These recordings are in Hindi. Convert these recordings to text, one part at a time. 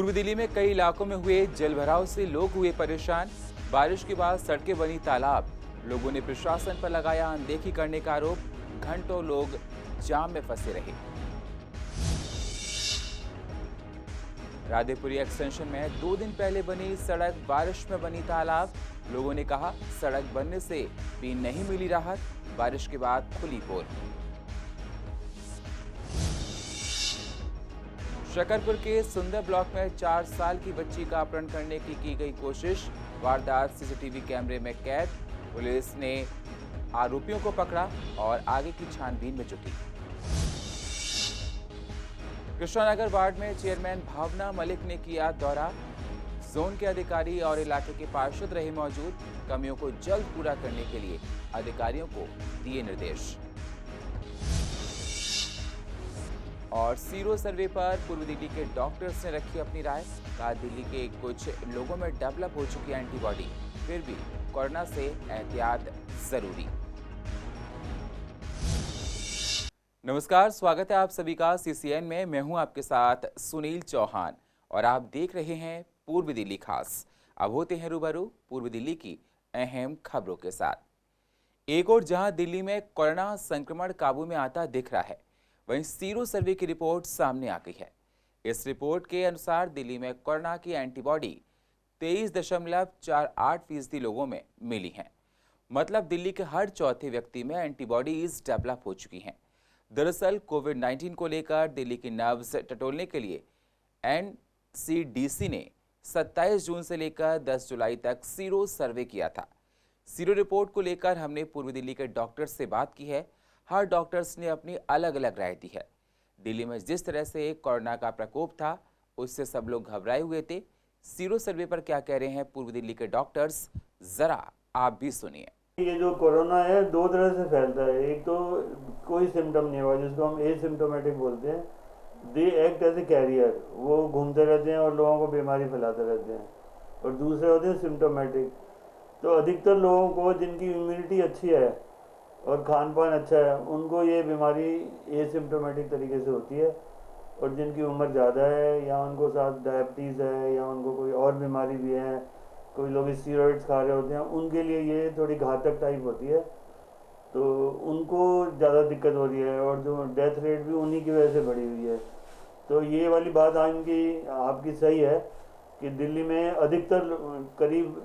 पूर्वी दिल्ली में कई इलाकों में हुए जलभराव से लोग हुए परेशान। बारिश के बाद सड़कें बनी तालाब। लोगों ने प्रशासन पर लगाया अनदेखी करने का आरोप। घंटों लोग जाम में फंसे रहे। राधेपुरी एक्सटेंशन में 2 दिन पहले बनी सड़क बारिश में बनी तालाब। लोगों ने कहा सड़क बनने से भी नहीं मिली राहत, बारिश के बाद खुली पोल। शकरपुर के सुंदर ब्लॉक में 4 साल की बच्ची का अपहरण करने की गई कोशिश। वारदात सीसीटीवी कैमरे में कैद। पुलिस ने आरोपियों को पकड़ा और आगे की छानबीन में जुटी। कृष्णानगर वार्ड में चेयरमैन भावना मलिक ने किया दौरा। जोन के अधिकारी और इलाके के पार्षद रहे मौजूद। कमियों को जल्द पूरा करने के लिए अधिकारियों को दिए निर्देश। और सीरो सर्वे पर पूर्व दिल्ली के डॉक्टर्स ने रखी अपनी राय। कहा दिल्ली के कुछ लोगों में डेवलप हो चुकी एंटीबॉडी, फिर भी कोरोना से एहतियात जरूरी। नमस्कार, स्वागत है आप सभी का सीसीएन में। मैं हूं आपके साथ सुनील चौहान और आप देख रहे हैं पूर्व दिल्ली खास। अब होते हैं रूबरू पूर्व दिल्ली की अहम खबरों के साथ। एक और जहां दिल्ली में कोरोना संक्रमण काबू में आता दिख रहा है, वहीं सीरो सर्वे की रिपोर्ट सामने आ गई है। इस रिपोर्ट के अनुसार दिल्ली में कोरोना की एंटीबॉडी 23.48% लोगों में मिली है। मतलब दिल्ली के हर चौथे व्यक्ति में एंटीबॉडीज डेवलप हो चुकी हैं। दरअसल कोविड-19 को लेकर दिल्ली की नब्ज टटोलने के लिए एनसीडीसी ने 27 जून से लेकर 10 जुलाई तक सीरो सर्वे किया था। सीरो रिपोर्ट को लेकर हमने पूर्व दिल्ली के डॉक्टर से बात की है। हर डॉक्टर्स ने अपनी अलग अलग राय दी है। दिल्ली में जिस तरह से कोरोना का प्रकोप था, उससे सब लोग घबराए हुए थे। सीरो सर्वे पर क्या कह रहे हैं पूर्व दिल्ली के डॉक्टर्स, जरा आप भी सुनिए। ये जो कोरोना है 2 तरह से फैलता है। एक तो कोई सिम्टम नहीं हुआ, जिसको हम एसिम्टोमेटिक बोलते हैं। They act as a carrier, वो घूमते रहते हैं और लोगों को बीमारी फैलाते रहते हैं। और दूसरे होते हैं सिम्टोमेटिक। तो अधिकतर लोगों को जिनकी इम्यूनिटी अच्छी है और खान पान अच्छा है, उनको ये बीमारी एसिम्टोमेटिक तरीके से होती है। और जिनकी उम्र ज़्यादा है या उनको साथ डायबिटीज़ है या उनको कोई और बीमारी भी है, कोई लोग स्टीरॉइड्स खा रहे होते हैं, उनके लिए ये थोड़ी घातक टाइप होती है, तो उनको ज़्यादा दिक्कत हो रही है। और जो डेथ रेट भी उन्हीं की वजह से बढ़ी हुई है। तो ये वाली बात आपकी सही है कि दिल्ली में अधिकतर करीब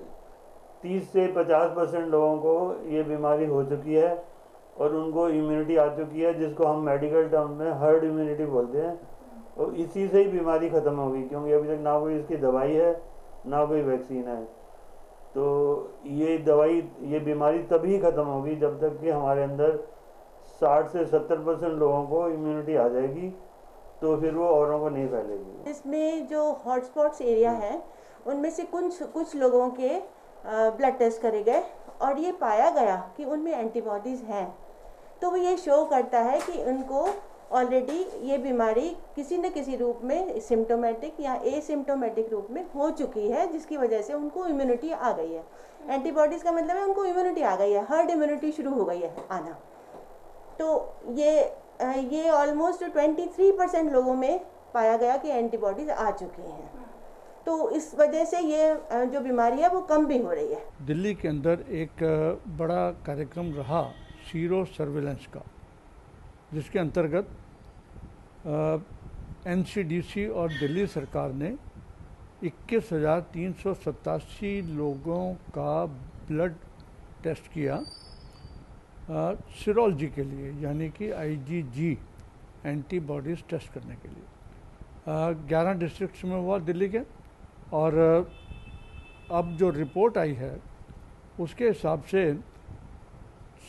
30 से 50% लोगों को ये बीमारी हो चुकी है और उनको इम्यूनिटी आ चुकी है, जिसको हम मेडिकल टर्म में हर्ड इम्यूनिटी बोलते हैं। और इसी से ही बीमारी ख़त्म होगी, क्योंकि अभी तक ना कोई इसकी दवाई है ना कोई वैक्सीन है। तो ये बीमारी तभी ख़त्म होगी जब तक कि हमारे अंदर 60 से 70% लोगों को इम्यूनिटी आ जाएगी, तो फिर वो औरों को नहीं फैलेगी। इसमें जो हॉटस्पॉट्स एरिया है, उनमें से कुछ लोगों के ब्लड टेस्ट करे गए और ये पाया गया कि उनमें एंटीबॉडीज़ हैं। तो वो ये शो करता है कि उनको ऑलरेडी ये बीमारी किसी न किसी रूप में सिम्टोमेटिक या एसिम्टोमेटिक रूप में हो चुकी है, जिसकी वजह से उनको इम्यूनिटी आ गई है। एंटीबॉडीज़ का मतलब है उनको इम्यूनिटी आ गई है, हर्ड इम्यूनिटी शुरू हो गई है आना। तो ये ऑलमोस्ट 23% लोगों में पाया गया कि एंटीबॉडीज़ आ चुकी हैं। तो इस वजह से ये जो बीमारी है वो कम भी हो रही है। दिल्ली के अंदर एक बड़ा कार्यक्रम रहा सीरो सर्वेलेंस का, जिसके अंतर्गत एनसीडीसी और दिल्ली सरकार ने 21,387 लोगों का ब्लड टेस्ट किया सीरोलॉजी के लिए, यानी कि आईजीजी एंटीबॉडीज़ टेस्ट करने के लिए। 11 डिस्ट्रिक्ट्स में हुआ दिल्ली के। और अब जो रिपोर्ट आई है उसके हिसाब से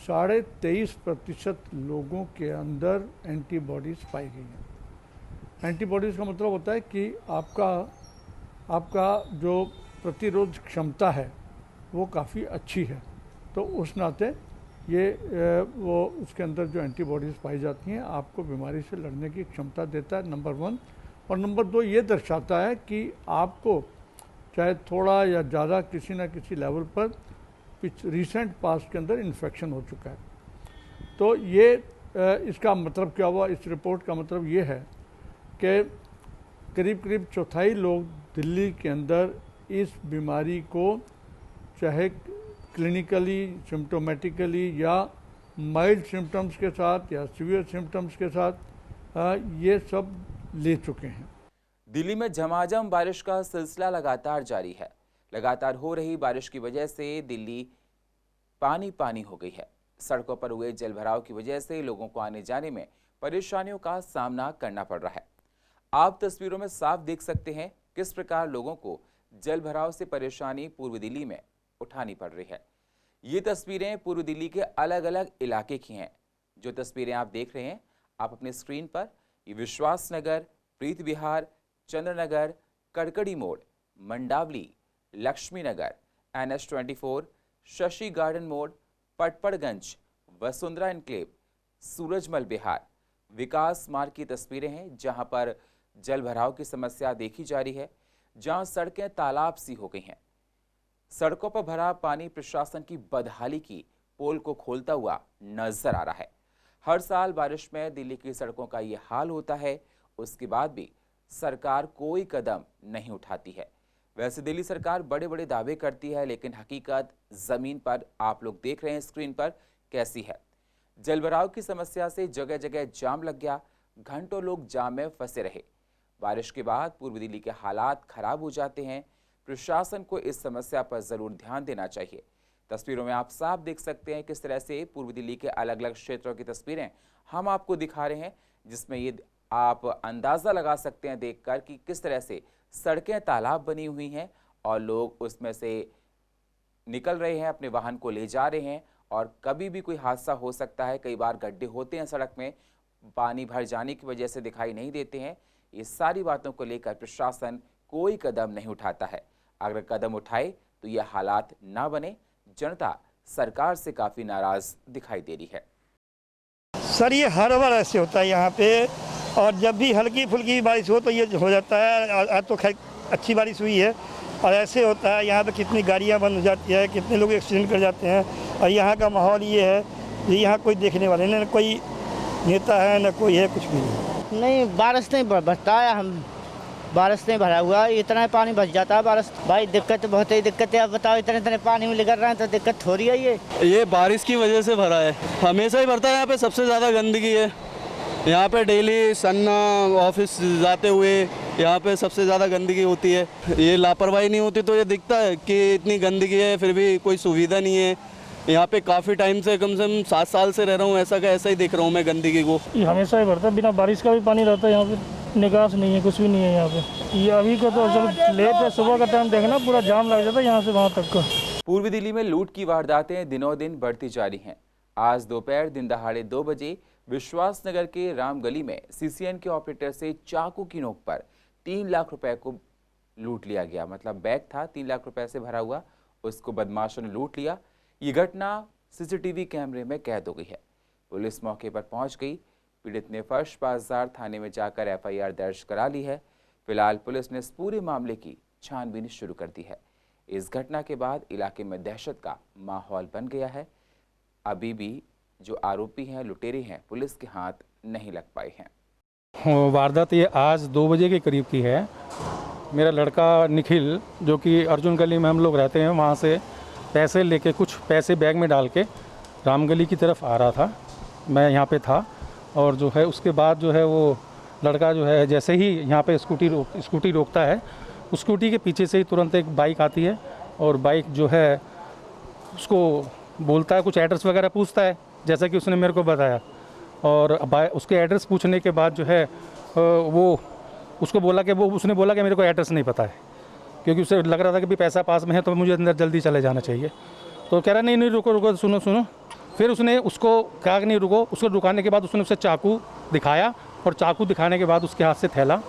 23.5% लोगों के अंदर एंटीबॉडीज़ पाई गई हैं। एंटीबॉडीज़ का मतलब होता है कि आपका जो प्रतिरोध क्षमता है वो काफ़ी अच्छी है। तो उस नाते वो उसके अंदर जो एंटीबॉडीज़ पाई जाती हैं आपको बीमारी से लड़ने की क्षमता देता है, नंबर 1। और नंबर 2 ये दर्शाता है कि आपको चाहे थोड़ा या ज़्यादा किसी न किसी लेवल पर रिसेंट पास्ट के अंदर इन्फेक्शन हो चुका है। तो ये इसका मतलब क्या हुआ, इस रिपोर्ट का मतलब ये है कि करीब चौथाई लोग दिल्ली के अंदर इस बीमारी को चाहे क्लिनिकली सिम्टोमेटिकली या माइल्ड सिम्टम्स के साथ या सीवियर सिम्टम्स के साथ ये सब ले चुके हैं। दिल्ली में झमाझम बारिश का सिलसिला लगातार जारी है। लगातार हो रही बारिश की वजह से दिल्ली पानी पानी हो गई है। सड़कों पर हुए जलभराव की वजह से लोगों को आने जाने में परेशानियों का सामना करना पड़ रहा है। आप तस्वीरों में साफ देख सकते हैं किस प्रकार लोगों को जलभराव से परेशानी पूर्व दिल्ली में उठानी पड़ रही है। ये तस्वीरें पूर्व दिल्ली के अलग अलग इलाके की हैं। जो तस्वीरें आप देख रहे हैं आप अपने स्क्रीन पर, ये विश्वास नगर, प्रीत विहार, चंद्रनगर, कड़कड़ी मोड़, मंडावली, लक्ष्मी नगर, NH24, शशि गार्डन मोड़, पटपड़गंज, वसुंधरा एनक्लेव, सूरजमल बिहार, विकास मार्ग की तस्वीरें हैं जहां पर जलभराव की समस्या देखी जा रही है, जहां सड़कें तालाब सी हो गई हैं। सड़कों पर भरा पानी प्रशासन की बदहाली की पोल को खोलता हुआ नजर आ रहा है। हर साल बारिश में दिल्ली की सड़कों का ये हाल होता है, उसके बाद भी सरकार कोई कदम नहीं उठाती है। वैसे दिल्ली सरकार बड़े बड़े दावे करती है, लेकिन हकीकत जमीन पर आप लोग देख रहे हैं स्क्रीन पर कैसी है। जलभराव की समस्या से जगह जगह जाम लग गया, घंटों लोग जाम में फंसे रहे। बारिश के बाद पूर्व दिल्ली के हालात खराब हो जाते हैं। प्रशासन को इस समस्या पर जरूर ध्यान देना चाहिए। तस्वीरों में आप साफ देख सकते हैं किस तरह से पूर्व दिल्ली के अलग अलग क्षेत्रों की तस्वीरें हम आपको दिखा रहे हैं, जिसमें ये आप अंदाजा लगा सकते हैं देखकर कि किस तरह से सड़कें तालाब बनी हुई हैं और लोग उसमें से निकल रहे हैं, अपने वाहन को ले जा रहे हैं और कभी भी कोई हादसा हो सकता है। कई बार गड्ढे होते हैं सड़क में, पानी भर जाने की वजह से दिखाई नहीं देते हैं। ये सारी बातों को लेकर प्रशासन कोई कदम नहीं उठाता है। अगर कदम उठाए तो ये हालात ना बने। जनता सरकार से काफी नाराज दिखाई दे रही है। सर ये हर बार ऐसे होता है यहाँ पे, और जब भी हल्की फुल्की बारिश हो तो ये हो जाता है। आज तो खैर अच्छी बारिश हुई है और ऐसे होता है। यहाँ पे कितनी गाड़ियाँ बंद हो जाती है, कितने लोग एक्सीडेंट कर जाते हैं। और यहाँ का माहौल ये है कि यहाँ कोई देखने वाले नहीं, न कोई नेता है न कोई है, कुछ भी नहीं। बारिश नहीं बरसता है, हम बारिश नहीं भरा हुआ, इतना पानी बच जाता है बारिश। भाई दिक्कत बहुत ही दिक्कत है। अब बताओ इतने इतने पानी में निकल रहे हैं तो दिक्कत हो रही है। ये बारिश की वजह से भरा है, हमेशा ही भरता है। यहाँ पे सबसे ज़्यादा गंदगी है। यहाँ पे डेली सन्ना ऑफिस जाते हुए यहाँ पे सबसे ज़्यादा गंदगी होती है। ये लापरवाही नहीं होती तो ये दिखता है कि इतनी गंदगी है, फिर भी कोई सुविधा नहीं है। यहाँ पे काफ़ी टाइम से, कम से कम 7 साल से रह रहा हूँ, ऐसा का ऐसा ही देख रहा हूँ मैं गंदगी को। ये हमेशा ही भरता है, बिना बारिश का भी पानी रहता है। यहाँ पे निकास नहीं है, कुछ भी नहीं है यहाँ पे। ये अभी का तो जब लेट है, सुबह का टाइम देखना पूरा जाम लग जाता है यहाँ से वहाँ तक का। पूर्वी दिल्ली में लूट की वारदातें दिनों दिन बढ़ती जा रही हैं। आज दोपहर दिन दहाड़े 2 बजे विश्वास नगर के राम गली में CCN के ऑपरेटर से चाकू की नोक पर 3 लाख रुपए को लूट लिया गया। मतलब बैग था 3 लाख रुपए से भरा हुआ, उसको बदमाशों ने लूट लिया। ये घटना CCTV कैमरे में कैद हो गई है। पुलिस मौके पर पहुंच गई। पीड़ित ने फर्श बाजार थाने में जाकर FIR दर्ज करा ली है। फिलहाल पुलिस ने इस पूरे मामले की छानबीन शुरू कर दी है। इस घटना के बाद इलाके में दहशत का माहौल बन गया है। अभी भी जो आरोपी हैं, लुटेरे हैं, पुलिस के हाथ नहीं लग पाए हैं। वारदात ये आज 2 बजे के करीब की है। मेरा लड़का निखिल, जो कि अर्जुन गली में हम लोग रहते हैं, वहाँ से पैसे लेके, कुछ पैसे बैग में डाल के रामगली की तरफ आ रहा था। मैं यहाँ पे था और जो है उसके बाद जो है वो लड़का जो है जैसे ही यहाँ पे स्कूटी रोकता है, उस स्कूटी के पीछे से ही तुरंत एक बाइक आती है और बाइक जो है उसको बोलता है, कुछ एड्रेस वगैरह पूछता है, जैसा कि उसने मेरे को बताया। और उसके एड्रेस पूछने के बाद जो है वो उसको बोला कि उसने बोला कि मेरे को एड्रेस नहीं पता है, क्योंकि उसे लग रहा था कि भी पैसा पास में है तो मुझे अंदर जल्दी चले जाना चाहिए। तो कह रहा नहीं रुको सुनो। फिर उसने उसको कहा कि नहीं रुको। उसको रुकाने के बाद उसने उसे चाकू दिखाया और चाकू दिखाने के बाद उसके हाथ से थैला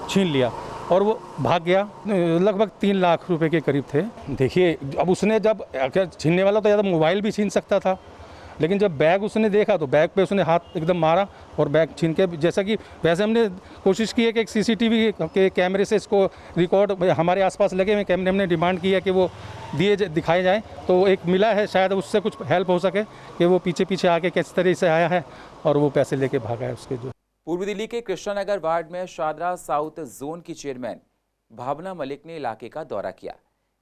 छीन लिया और वो भाग गया। लगभग 3 लाख रुपए के करीब थे। देखिए, अब उसने जब छीनने वाला तो या तो मोबाइल भी छीन सकता था, लेकिन जब बैग उसने देखा तो बैग पे उसने हाथ एकदम मारा और बैग छीन के, जैसा कि वैसे हमने कोशिश की है कि एक CCTV के कैमरे से इसको रिकॉर्ड, हमारे आसपास लगे हुए कैमरे, हमने डिमांड की है कि वो दिखाए जाएँ। तो एक मिला है, शायद उससे कुछ हेल्प हो सके कि वो पीछे आके किस तरह से आया है और वो पैसे लेके भागा है उसके। जो पूर्वी दिल्ली के कृष्णा नगर वार्ड में शादरा साउथ जोन की चेयरमैन भावना मलिक ने इलाके का दौरा किया।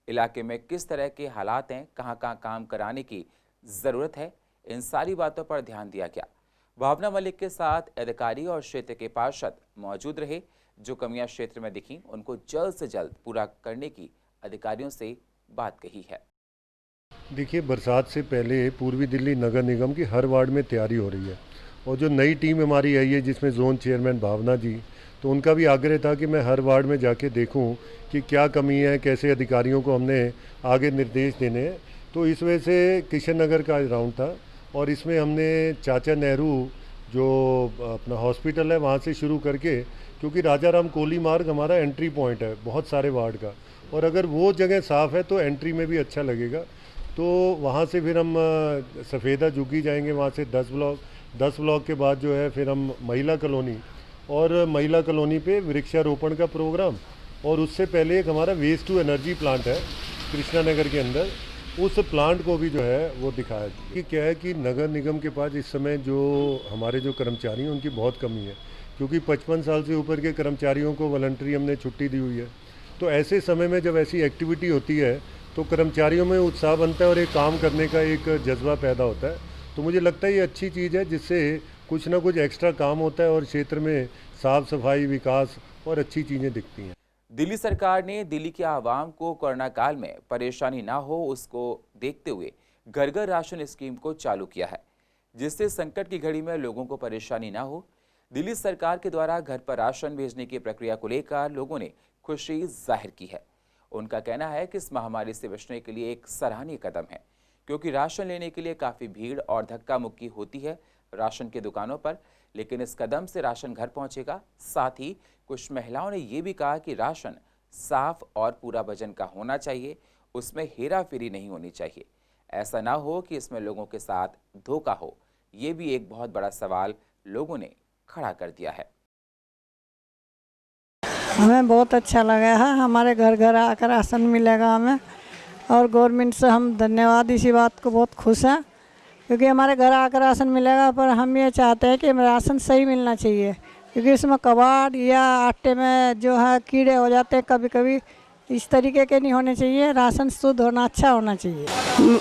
इलाके में किस तरह के हालात हैं, कहाँ काम कराने की ज़रूरत है, इन सारी बातों पर ध्यान दिया गया। भावना मलिक के साथ अधिकारी और क्षेत्र के पार्षद मौजूद रहे। जो कमियां क्षेत्र में दिखी उनको जल्द से जल्द पूरा करने की अधिकारियों से बात कही है। देखिए, बरसात से पहले पूर्वी दिल्ली नगर निगम की हर वार्ड में तैयारी हो रही है और जो नई टीम हमारी आई है जिसमें जोन चेयरमैन भावना जी, तो उनका भी आग्रह था कि मैं हर वार्ड में जाके देखूं कि क्या कमी है, कैसे अधिकारियों को हमने आगे निर्देश देने हैं। तो इस वजह से किशन नगर का राउंड था और इसमें हमने चाचा नेहरू जो अपना हॉस्पिटल है वहाँ से शुरू करके, क्योंकि राजा राम कोली मार्ग हमारा एंट्री पॉइंट है बहुत सारे वार्ड का, और अगर वो जगह साफ़ है तो एंट्री में भी अच्छा लगेगा। तो वहाँ से फिर हम सफ़ेदा झुग्गी जाएंगे, वहाँ से 10 ब्लॉक के बाद जो है फिर हम महिला कॉलोनी, और महिला कॉलोनी पे वृक्षारोपण का प्रोग्राम, और उससे पहले एक हमारा वेस्ट टू एनर्जी प्लांट है कृष्णा नगर के अंदर, उस प्लांट को भी जो है वो दिखाया कि क्या है कि नगर निगम के पास इस समय जो हमारे जो कर्मचारी हैं उनकी बहुत कमी है, क्योंकि 55 साल से ऊपर के कर्मचारियों को वॉलंटरी हमने छुट्टी दी हुई है। तो ऐसे समय में जब ऐसी एक्टिविटी होती है तो कर्मचारियों में उत्साह बनता है और एक काम करने का एक जज्बा पैदा होता है। तो मुझे लगता है ये अच्छी चीज़ है, जिससे कुछ ना कुछ एक्स्ट्रा काम होता है और क्षेत्र में साफ सफाई, विकास और अच्छी चीज़ें दिखती हैं। दिल्ली सरकार ने दिल्ली के आवाम को कोरोना काल में परेशानी ना हो उसको देखते हुए घर घर राशन स्कीम को चालू किया है, जिससे संकट की घड़ी में लोगों को परेशानी ना हो। दिल्ली सरकार के द्वारा घर पर राशन भेजने की प्रक्रिया को लेकर लोगों ने खुशी जाहिर की है। उनका कहना है कि इस महामारी से बचने के लिए एक सराहनीय कदम है, क्योंकि राशन लेने के लिए काफ़ी भीड़ और धक्का मुक्की होती है राशन की दुकानों पर, लेकिन इस कदम से राशन घर पहुंचेगा। साथ ही कुछ महिलाओं ने ये भी कहा कि राशन साफ और पूरा वजन का होना चाहिए, उसमें हेरा फेरी नहीं होनी चाहिए। ऐसा ना हो कि इसमें लोगों के साथ धोखा हो, ये भी एक बहुत बड़ा सवाल लोगों ने खड़ा कर दिया है। हमें बहुत अच्छा लगा है, हमारे घर घर आकर राशन मिलेगा हमें, और गवर्नमेंट से हम धन्यवाद इसी बात को बहुत खुश हैं, क्योंकि हमारे घर आकर राशन मिलेगा। पर हम ये चाहते हैं कि राशन सही मिलना चाहिए, क्योंकि इसमें कबाड़ या आटे में जो है कीड़े हो जाते हैं कभी कभी, इस तरीके के नहीं होने चाहिए। राशन शुद्ध होना, अच्छा होना चाहिए।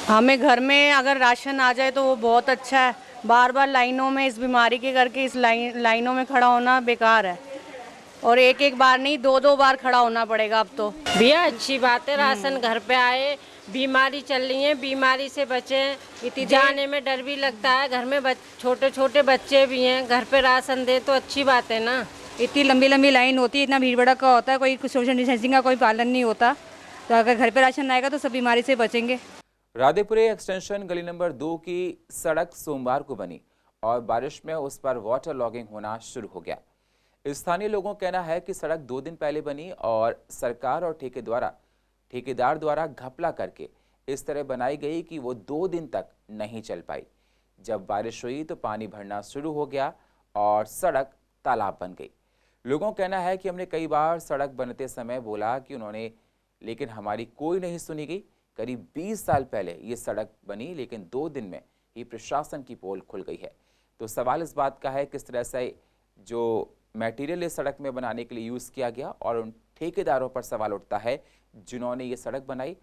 हमें घर में अगर राशन आ जाए तो वो बहुत अच्छा है। बार बार लाइनों में इस बीमारी के करके इस लाइनों में खड़ा होना बेकार है, और एक बार नहीं 2 बार खड़ा होना पड़ेगा अब तो। भैया अच्छी बात है, राशन घर पे आए। बीमारी चल रही है, बीमारी से बचें। जाने में डर भी लगता है, घर में छोटे छोटे बच्चे भी हैं, घर पे राशन दे तो अच्छी बात है ना। इतनी लंबी लंबी लाइन होती है, इतना भीड़ भड़का होता है, कोई सोशल डिस्टेंसिंग का कोई पालन नहीं होता। तो अगर घर पे राशन आएगा तो सब बीमारी से बचेंगे। राधेपुरे एक्सटेंशन गली नंबर 2 की सड़क सोमवार को बनी और बारिश में उस पर वाटर लॉगिंग होना शुरू हो गया। स्थानीय लोगों का कहना है कि सड़क 2 दिन पहले बनी और सरकार और ठेकेदार द्वारा घपला करके इस तरह बनाई गई कि वो 2 दिन तक नहीं चल पाई। जब बारिश हुई तो पानी भरना शुरू हो गया और सड़क तालाब बन गई। लोगों का कहना है कि हमने कई बार सड़क बनते समय बोला कि उन्होंने, लेकिन हमारी कोई नहीं सुनी गई। करीब 20 साल पहले ये सड़क बनी, लेकिन 2 दिन में ही प्रशासन की पोल खुल गई है। तो सवाल इस बात का है किस तरह से जो मटेरियल इस सड़क में बनाने के लिए यूज़ किया गया, और उन ठेकेदारों पर सवाल उठता है जिन्होंने ये सड़क बनाई।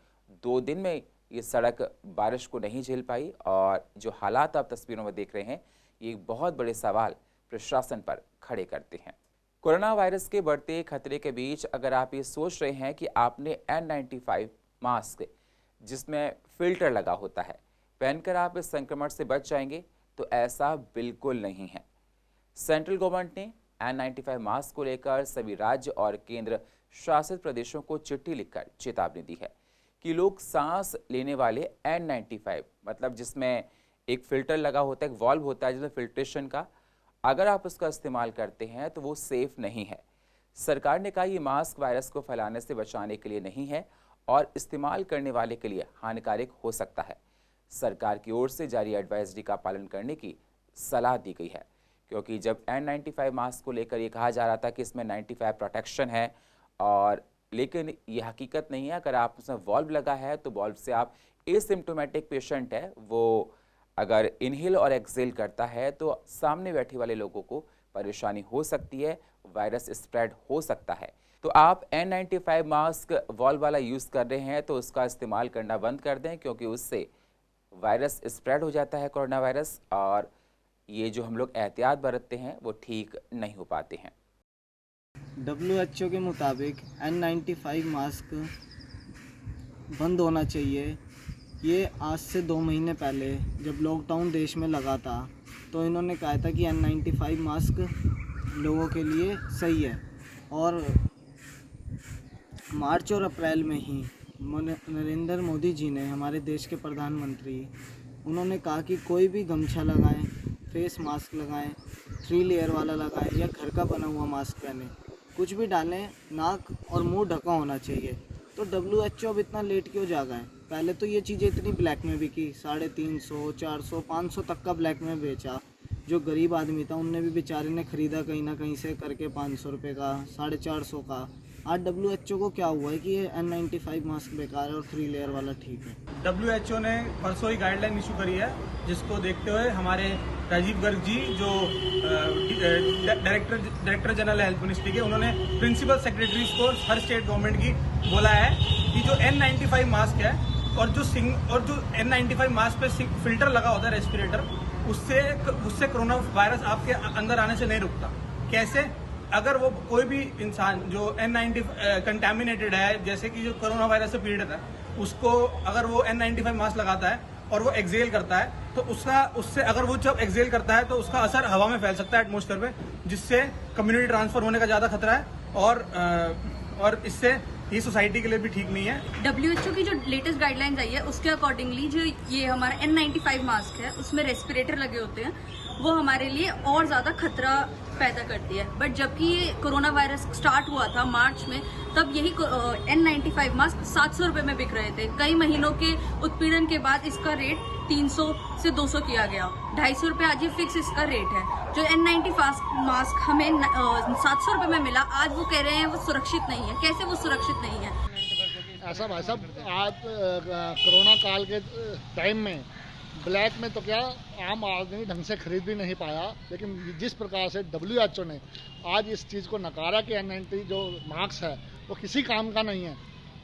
2 दिन में ये सड़क बारिश को नहीं झेल पाई, और जो हालात आप तस्वीरों में देख रहे हैं ये एक बहुत बड़े सवाल प्रशासन पर खड़े करते हैं। कोरोना वायरस के बढ़ते खतरे के बीच अगर आप ये सोच रहे हैं कि आपने N95 मास्क जिसमें फिल्टर लगा होता है पहनकर आप इस संक्रमण से बच जाएंगे, तो ऐसा बिल्कुल नहीं है। सेंट्रल गवर्नमेंट ने N95 मास्क को लेकर सभी राज्य और केंद्र शासित प्रदेशों को चिट्ठी लिखकर चेतावनी दी है कि लोग सांस लेने वाले N95 मतलब जिसमें एक फिल्टर लगा होता है, एक वॉल्व होता है जिसमें फिल्ट्रेशन का, अगर आप उसका इस्तेमाल करते हैं तो वो सेफ नहीं है। सरकार ने कहा ये मास्क वायरस को फैलाने से बचाने के लिए नहीं है और इस्तेमाल करने वाले के लिए हानिकारक हो सकता है। सरकार की ओर से जारी एडवाइजरी का पालन करने की सलाह दी गई है, क्योंकि जब N95 मास्क को लेकर ये कहा जा रहा था कि इसमें 95 प्रोटेक्शन है, और लेकिन ये हकीकत नहीं है। अगर आप उसमें वॉल्व लगा है तो वॉल्व से आप एसिम्प्टोमेटिक पेशेंट है, वो अगर इनहेल और एक्सेल करता है तो सामने बैठे वाले लोगों को परेशानी हो सकती है, वायरस स्प्रेड हो सकता है। तो आप N95 मास्क वॉल वाला यूज़ कर रहे हैं तो उसका इस्तेमाल करना बंद कर दें, क्योंकि उससे वायरस स्प्रेड हो जाता है, कोरोना वायरस, और ये जो हम लोग एहतियात बरतते हैं वो ठीक नहीं हो पाते हैं। WHO के मुताबिक N95 मास्क बंद होना चाहिए। ये आज से 2 महीने पहले जब लॉकडाउन देश में लगा था तो इन्होंने कहा था कि N95 मास्क लोगों के लिए सही है, और मार्च और अप्रैल में ही नरेंद्र मोदी जी ने, हमारे देश के प्रधानमंत्री, उन्होंने कहा कि कोई भी गमछा लगाएं, फेस मास्क लगाएं, 3 लेयर वाला लगाएं या घर का बना हुआ मास्क पहने, कुछ भी डालें, नाक और मुंह ढका होना चाहिए। तो WHO अब इतना लेट क्यों जागा है? पहले तो ये चीज़ें इतनी ब्लैक में बिकी, 350, 400, 500 तक का ब्लैक में बेचा। जो गरीब आदमी था उनने भी बेचारे ने ख़रीदा कहीं ना कहीं से करके 500 रुपये का, 450 का। आज WHO को क्या हुआ है कि ये N95 मास्क बेकार है और 3 लेयर वाला ठीक है। WHO ने परसों ही गाइडलाइन इशू करी है, जिसको देखते हुए हमारे राजीव गर्ग जी जो डायरेक्टर जनरल हेल्थ मिनिस्ट्री के, उन्होंने प्रिंसिपल सेक्रेटरीज को हर स्टेट गवर्नमेंट की बोला है कि जो N95 मास्क है और जो N95 मास्क पे फिल्टर लगा होता है, रेस्पिरेटर, उससे कोरोना वायरस आपके अंदर आने से नहीं रुकता। कैसे? अगर वो कोई भी इंसान जो N95 कंटेमिनेटेड है, जैसे कि जो कोरोना वायरस से पीड़ित है, उसको अगर वो N95 मास्क लगाता है और वो एक्सेल करता है तो उससे अगर वो जब एक्सेल करता है तो उसका असर हवा में फैल सकता है, एटमॉस्फेयर में, जिससे कम्युनिटी ट्रांसफर होने का ज़्यादा खतरा है, और इससे ये सोसाइटी के लिए भी ठीक नहीं है। WHO की जो लेटेस्ट गाइडलाइंस आई है उसके अकॉर्डिंगली जो ये हमारा N95 मास्क है उसमें रेस्पिरेटर लगे होते हैं, वो हमारे लिए और ज़्यादा खतरा पैदा करती है। बट जबकि ये कोरोना वायरस स्टार्ट हुआ था मार्च में, तब यही N95 मास्क 700 रुपये में बिक रहे थे। कई महीनों के उत्पीड़न के बाद इसका रेट 300 से 200 किया गया, 250 रुपये आज ये फिक्स इसका रेट है। जो N95 मास्क हमें 700 रुपये में मिला, आज वो कह रहे हैं वो सुरक्षित नहीं है। कैसे वो सुरक्षित नहीं है? ऐसा भाई साहब, आज कोरोना काल के टाइम में ब्लैक में तो क्या आम आदमी ढंग से खरीद भी नहीं पाया, लेकिन जिस प्रकार से WHO ने आज इस चीज़ को नकारा कि N95 जो मास्क है वो किसी काम का नहीं है,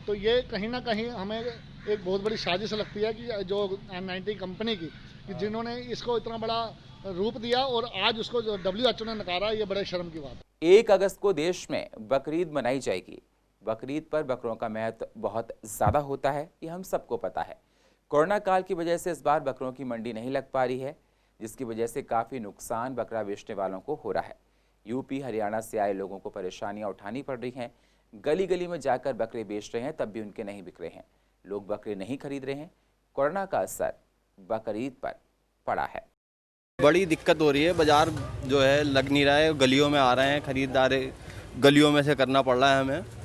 तो ये कहीं ना कहीं हमें एक बहुत बड़ी साजिश लगती है कि जो N95 कंपनी की, कि जिन्होंने इसको इतना बड़ा रूप दिया और आज उसको जो WHO ने नकारा, ये बड़े शर्म की बात है। 1 अगस्त को देश में बकरीद मनाई जाएगी। बकरीद पर बकरों का महत्व बहुत ज़्यादा होता है, ये हम सबको पता है। कोरोना काल की वजह से इस बार बकरों की मंडी नहीं लग पा रही है, जिसकी वजह से काफ़ी नुकसान बकरा बेचने वालों को हो रहा है। यूपी हरियाणा से आए लोगों को परेशानियां उठानी पड़ रही हैं। गली गली में जाकर बकरे बेच रहे हैं, तब भी उनके नहीं बिक रहे हैं। लोग बकरे नहीं खरीद रहे हैं। कोरोना का असर बकरीद पर पड़ा है। बड़ी दिक्कत हो रही है, बाजार जो है लग नहीं रहा है, गलियों में आ रहे हैं खरीदार, गलियों में से करना पड़ रहा है हमें।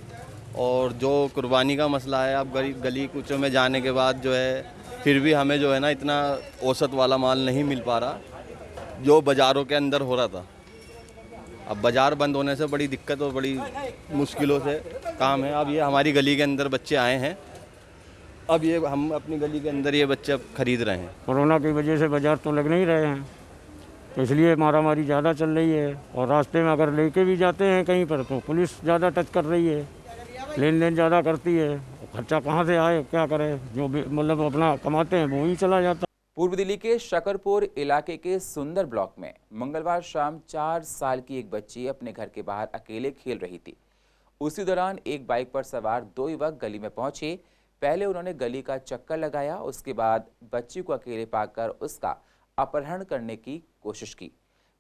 और जो कुर्बानी का मसला है, अब गली कूचों में जाने के बाद जो है फिर भी हमें जो है ना इतना औसत वाला माल नहीं मिल पा रहा जो बाज़ारों के अंदर हो रहा था। अब बाज़ार बंद होने से बड़ी दिक्कत और बड़ी मुश्किलों से काम है। अब ये हमारी गली के अंदर बच्चे आए हैं, अब ये हम अपनी गली के अंदर ये बच्चे खरीद रहे हैं। कोरोना की वजह से बाज़ार तो लग नहीं रहे हैं, तो इसलिए मारामारी ज़्यादा चल रही है। और रास्ते में अगर लेके भी जाते हैं कहीं पर तो पुलिस ज़्यादा टच कर रही है, लेन देन ज़्यादा करती है। खर्चा कहाँ से आए, क्या करें, जो मतलब अपना कमाते हैं वो ही चला जाता। पूर्व दिल्ली के शकरपुर इलाके के सुंदर ब्लॉक में मंगलवार शाम 4 साल की एक बच्ची अपने घर के बाहर अकेले खेल रही थी। उसी दौरान एक बाइक पर सवार 2 युवक गली में पहुंचे। पहले उन्होंने गली का चक्कर लगाया, उसके बाद बच्ची को अकेले पाकर उसका अपहरण करने की कोशिश की।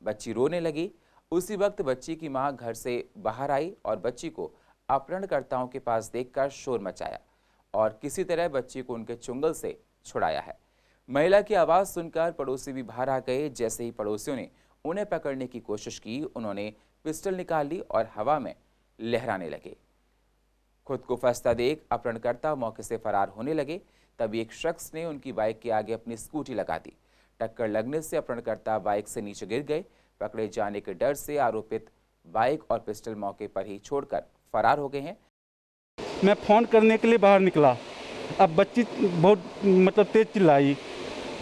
बच्ची रोने लगी। उसी वक्त बच्ची की मां घर से बाहर आई और बच्ची को अपहरणकर्ताओं के पास देखकर शोर मचाया और किसी तरह बच्ची को उनके चुंगल से छुड़ाया है। महिला की आवाज़ सुनकर पड़ोसी भी बाहर आ गए। जैसे ही पड़ोसियों ने उन्हें पकड़ने की कोशिश की, उन्होंने पिस्टल निकाल ली और हवा में लहराने लगे। खुद को फंसता देख अपहरणकर्ता मौके से फरार होने लगे। तभी एक शख्स ने उनकी बाइक के आगे अपनी स्कूटी लगा दी। टक्कर लगने से अपहरणकर्ता बाइक से नीचे गिर गए। पकड़े जाने के डर से आरोपित बाइक और पिस्टल मौके पर ही छोड़कर फरार हो गए हैं। मैं फ़ोन करने के लिए बाहर निकला, अब बच्ची बहुत मतलब तेज़ चिल्लाई,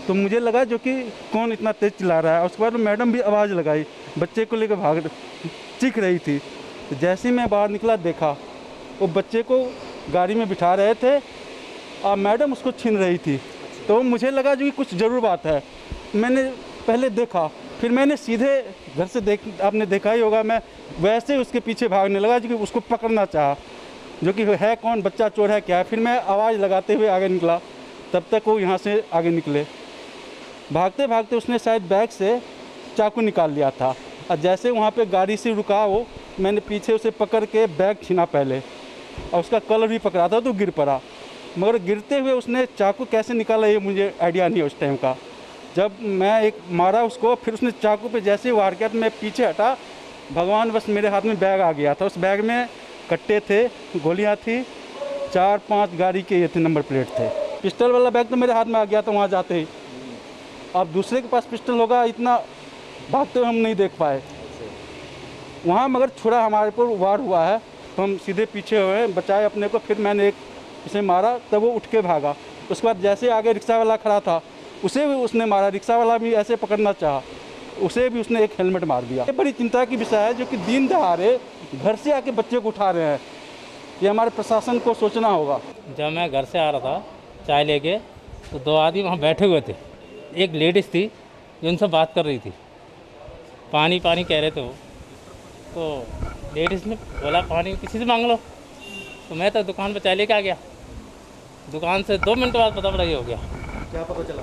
तो मुझे लगा जो कि कौन इतना तेज़ चिल्ला रहा है। उसके बाद मैडम भी आवाज़ लगाई, बच्चे को लेकर भाग चीख रही थी, तो जैसे ही मैं बाहर निकला देखा वो बच्चे को गाड़ी में बिठा रहे थे और मैडम उसको छीन रही थी। तो मुझे लगा जो कि कुछ ज़रूर बात है। मैंने पहले देखा, फिर मैंने सीधे घर से आपने देखा ही होगा, मैं वैसे उसके पीछे भागने लगा जो कि उसको पकड़ना चाहा, जो कि है कौन, बच्चा चोर है क्या है। फिर मैं आवाज़ लगाते हुए आगे निकला, तब तक वो यहाँ से आगे निकले। भागते भागते उसने शायद बैग से चाकू निकाल लिया था और जैसे वहाँ पे गाड़ी से रुका वो, मैंने पीछे उसे पकड़ के बैग छीना पहले और उसका कलर भी पकड़ा था तो गिर पड़ा। मगर गिरते हुए उसने चाकू कैसे निकाला ये मुझे आइडिया नहीं उस टाइम का। जब मैं एक मारा उसको, फिर उसने चाकू पे जैसे वार किया तो मैं पीछे हटा, भगवान बस मेरे हाथ में बैग आ गया था। उस बैग में कट्टे थे, गोलियाँ थी, 4-5 गाड़ी के ये थे नंबर प्लेट थे। पिस्टल वाला बैग तो मेरे हाथ में आ गया था वहाँ जाते ही। अब दूसरे के पास पिस्टल होगा, इतना भागते हुए हम नहीं देख पाए वहाँ, मगर छुरा हमारे पर वार हुआ है तो हम सीधे पीछे हुए, बचाए अपने को। फिर मैंने एक उसे मारा, तब वो उठ के भागा। उसके बाद जैसे आगे रिक्शा वाला खड़ा था उसे भी उसने मारा, रिक्शा वाला भी ऐसे पकड़ना चाहा, उसे भी उसने एक हेलमेट मार दिया। ये बड़ी चिंता की विषय है जो कि दिन दहाड़े घर से आके बच्चे को उठा रहे हैं। ये हमारे प्रशासन को सोचना होगा। जब मैं घर से आ रहा था चाय लेके, तो 2 आदमी वहाँ बैठे हुए थे। एक लेडीज़ थी जो उनसे बात कर रही थी, पानी पानी कह रहे थे वो। तो लेडीज़ ने बोला पानी किसी से मांग लो, तो मैं तो दुकान पर चाय लेके आ गया। दुकान से 2 मिनट बाद पता पड़ा ये हो गया। क्या पता चला?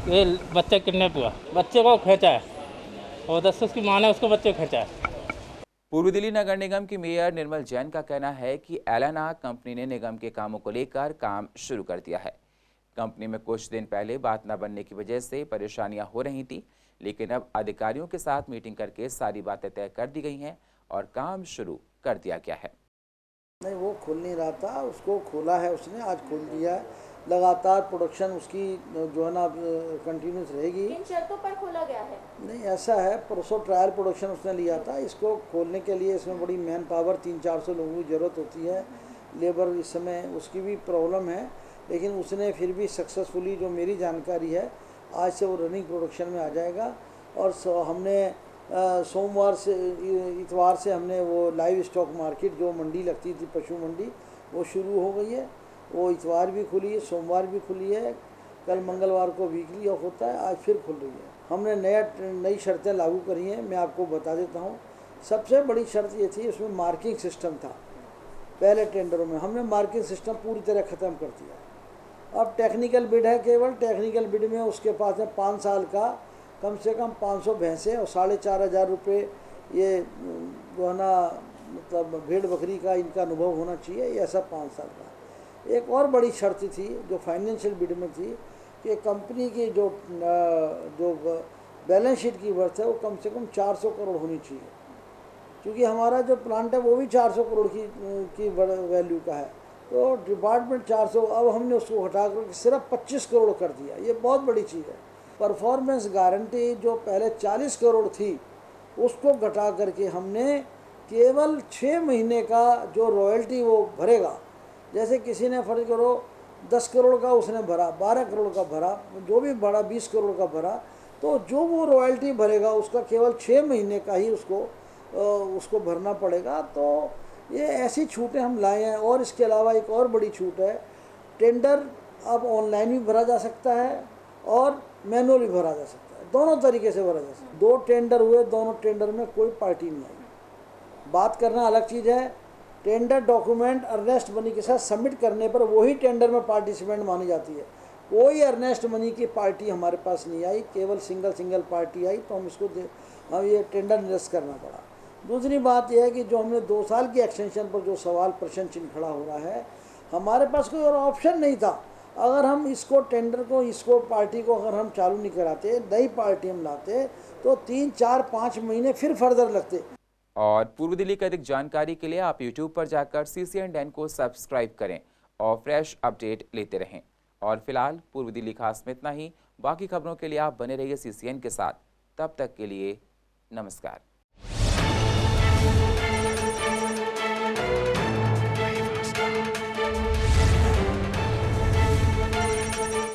ये बच्चा किडनैप हुआ, बच्चे को खींचा है और 10 उसकी माँ ने उसको बच्चे को खींचा है। पूर्व दिल्ली नगर निगम की मेयर निर्मल जैन का कहना है कि एलाना कंपनी ने निगम के कामों को लेकर काम शुरू कर दिया है। कंपनी में कुछ दिन पहले बात न बनने की वजह से परेशानियां हो रही थी, लेकिन अब अधिकारियों के साथ मीटिंग करके सारी बातें तय कर दी गई हैं और काम शुरू कर दिया गया है। नहीं, वो खुल नहीं रहा था, उसको खोला है उसने, आज खोल दिया है। लगातार प्रोडक्शन उसकी जो है ना कंटिन्यूस रहेगी। किन शर्तों पर खोला गया है? नहीं, ऐसा है, परसों ट्रायल प्रोडक्शन उसने लिया था। इसको खोलने के लिए इसमें बड़ी मैन पावर 300-400 लोगों की ज़रूरत होती है। लेबर इस समय उसकी भी प्रॉब्लम है, लेकिन उसने फिर भी सक्सेसफुली, जो मेरी जानकारी है, आज से वो रनिंग प्रोडक्शन में आ जाएगा। और हमने सोमवार से इतवार से हमने वो लाइव स्टॉक मार्केट जो मंडी लगती थी, पशु मंडी, वो शुरू हो गई है। वो इतवार भी खुली है, सोमवार भी खुली है, कल मंगलवार को वीकली ऑफ होता है, आज फिर खुल रही है। हमने नई शर्तें लागू करी हैं, मैं आपको बता देता हूँ। सबसे बड़ी शर्त ये थी, उसमें मार्किंग सिस्टम था। पहले टेंडरों में हमने मार्किंग सिस्टम पूरी तरह ख़त्म कर दिया। अब टेक्निकल बिड है, केवल टेक्निकल बिड में उसके पास है 5 साल का कम से कम 500 भैंसें और 4,500 रुपये ये जो है ना, मतलब भेड़ बकरी का इनका अनुभव होना चाहिए, ये ऐसा 5 साल का। एक और बड़ी शर्त थी जो फाइनेंशियल बिड में थी कि कंपनी की जो बैलेंस शीट की वर्थ है वो कम से कम 400 करोड़ होनी चाहिए, क्योंकि हमारा जो प्लांट है वो भी 400 करोड़ की वैल्यू का है। तो डिपार्टमेंट 400, अब हमने उसको हटा कर सिर्फ 25 करोड़ कर दिया। ये बहुत बड़ी चीज़ है। परफॉर्मेंस गारंटी जो पहले 40 करोड़ थी उसको घटा करके हमने केवल 6 महीने का जो रॉयल्टी वो भरेगा। जैसे किसी ने फर्ज करो 10 करोड़ का उसने भरा, 12 करोड़ का भरा, जो भी भरा 20 करोड़ का भरा, तो जो वो रॉयल्टी भरेगा उसका केवल 6 महीने का ही उसको भरना पड़ेगा। तो ये ऐसी छूटें हम लाए हैं। और इसके अलावा एक और बड़ी छूट है, टेंडर अब ऑनलाइन भी भरा जा सकता है और मैनुअल भी भरा जा सकता है, दोनों तरीके से भरा जा सकता है। 2 टेंडर हुए, दोनों टेंडर में कोई पार्टी नहीं आई। बात करना अलग चीज़ है, टेंडर डॉक्यूमेंट अर्नेस्ट मनी के साथ सबमिट करने पर वही टेंडर में पार्टिसिपेंट मानी जाती है। कोई अर्नेस्ट मनी की पार्टी हमारे पास नहीं आई, केवल सिंगल पार्टी आई, तो हम ये टेंडर निरस्त करना पड़ा। दूसरी बात यह है कि जो हमने 2 साल की एक्सटेंशन पर जो सवाल प्रश्न चिन्ह खड़ा हो रहा है, हमारे पास कोई और ऑप्शन नहीं था। अगर हम इसको टेंडर को, इसको पार्टी को अगर हम चालू नहीं कराते, नई पार्टी हम लाते, तो 3, 4, 5 महीने फिर फर्दर लगते। और पूर्व दिल्ली की अधिक जानकारी के लिए आप YouTube पर जाकर CCN को सब्सक्राइब करें और फ्रेश अपडेट लेते रहें। और फिलहाल पूर्व दिल्ली खास में इतना ही। बाकी खबरों के लिए आप बने रहिए CCN के साथ। तब तक के लिए नमस्कार।